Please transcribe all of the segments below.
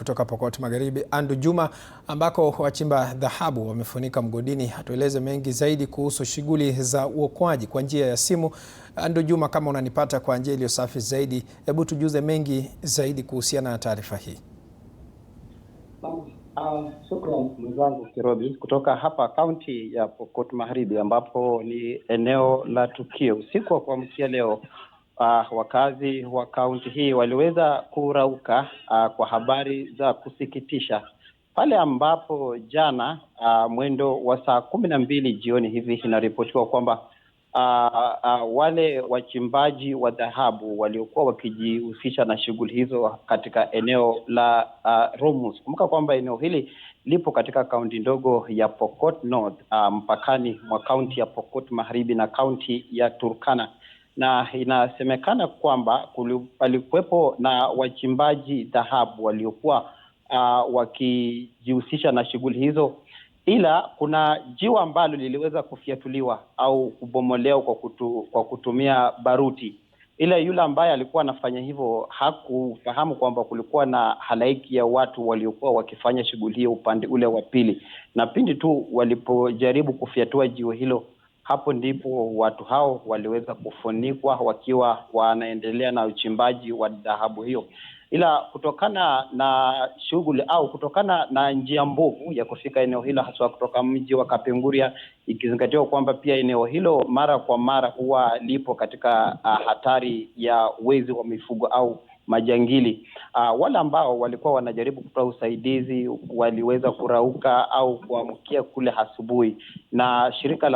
kutoka Pokot Magharibi, Andu Juma, ambako wachimba dhahabu wamefunika mgodini. Atueleze mengi zaidi kuhusu shughuli za uokoaji kwa njia ya simu. Andu Juma, kama unanipata kwa njia iliyo safi zaidi, hebu tujuze mengi zaidi kuhusiana na taarifa hii. Shukrani mwenzangu Kirobi kutoka hapa kaunti ya Pokot Magharibi, ambapo ni eneo la tukio. Usiku wa kuamkia leo, wakazi wa kaunti hii waliweza kurauka kwa habari za kusikitisha pale ambapo jana mwendo wa saa 12 jioni hivi inaripotiwa kwamba wale wachimbaji wa dhahabu waliokuwa wakijihusisha na shughuli hizo katika eneo la Romus. Kumbuka kwamba eneo hili lipo katika kaunti ndogo ya Pokot North, mpakani mwa kaunti ya Pokot Magharibi na kaunti ya Turkana, na inasemekana kwamba palikuwepo na wachimbaji dhahabu waliokuwa wakijihusisha na shughuli hizo, ila kuna jiwe ambalo liliweza kufiatuliwa au kubomolewa kwa kutumia baruti. Ila yule ambaye alikuwa anafanya hivyo hakufahamu kwamba kulikuwa na halaiki ya watu waliokuwa wakifanya shughuli hiyo upande ule wa pili, na pindi tu walipojaribu kufiatua jiwe hilo, hapo ndipo watu hao waliweza kufunikwa wakiwa wanaendelea na uchimbaji wa dhahabu hiyo. Ila kutokana na shughuli au kutokana na njia mbovu ya kufika eneo hilo, haswa kutoka mji wa Kapenguria, ikizingatiwa kwamba pia eneo hilo mara kwa mara huwa lipo katika hatari ya wezi wa mifugo au majangili, wale ambao walikuwa wanajaribu kutoa usaidizi waliweza kurauka au kuamkia kule asubuhi, na shirika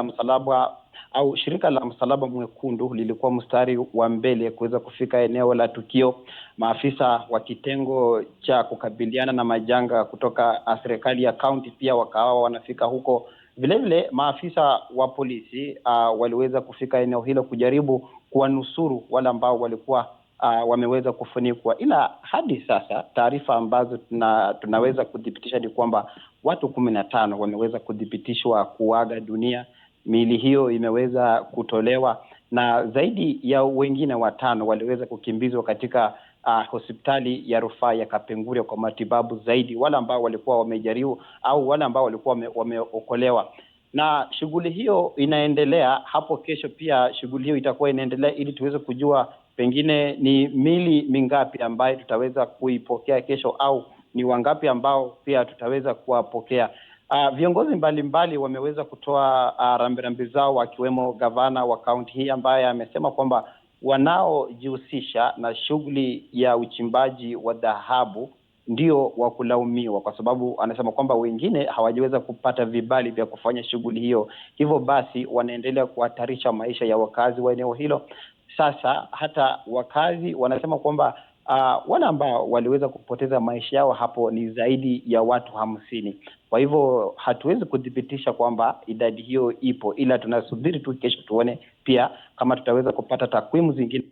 la Msalaba Mwekundu lilikuwa mstari wa mbele kuweza kufika eneo la tukio. Maafisa wa kitengo cha kukabiliana na majanga kutoka serikali ya kaunti pia wakawa wanafika huko. Vile maafisa wa polisi waliweza kufika eneo hilo kujaribu kuwanusuru wale ambao walikuwa wameweza kufunikwa. Ila hadi sasa taarifa ambazo tunaweza kudhibitisha ni kwamba watu 15 wameweza kudhibitishwa kuaga dunia. Miili hiyo imeweza kutolewa na zaidi ya wengine 5 waliweza kukimbizwa katika hospitali ya rufaa ya Kapenguria kwa matibabu zaidi, wale ambao walikuwa wamejaribu au wale ambao walikuwa wameokolewa. Na shughuli hiyo inaendelea hapo. Kesho pia shughuli hiyo itakuwa inaendelea ili tuweze kujua pengine ni miili mingapi ambayo tutaweza kuipokea kesho, au ni wangapi ambao pia tutaweza kuwapokea. Viongozi mbalimbali wameweza kutoa rambirambi zao, wakiwemo gavana wa kaunti hii ambaye amesema kwamba wanaojihusisha na shughuli ya uchimbaji wa dhahabu ndio wa kulaumiwa, kwa sababu anasema kwamba wengine hawajaweza kupata vibali vya kufanya shughuli hiyo. Hivyo basi wanaendelea kuhatarisha maisha ya wakazi wa eneo hilo. Sasa hata wakazi wanasema kwamba wale ambao waliweza kupoteza maisha yao hapo ni zaidi ya watu 50. Kwa hivyo hatuwezi kudhibitisha kwamba idadi hiyo ipo, ila tunasubiri tu kesho tuone pia kama tutaweza kupata takwimu zingine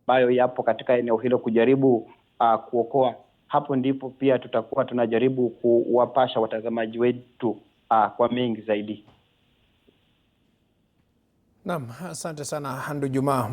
ambayo yapo katika eneo hilo kujaribu kuokoa. Hapo ndipo pia tutakuwa tunajaribu kuwapasha watazamaji wetu kwa mengi zaidi. Naam, asante sana Andu Juma.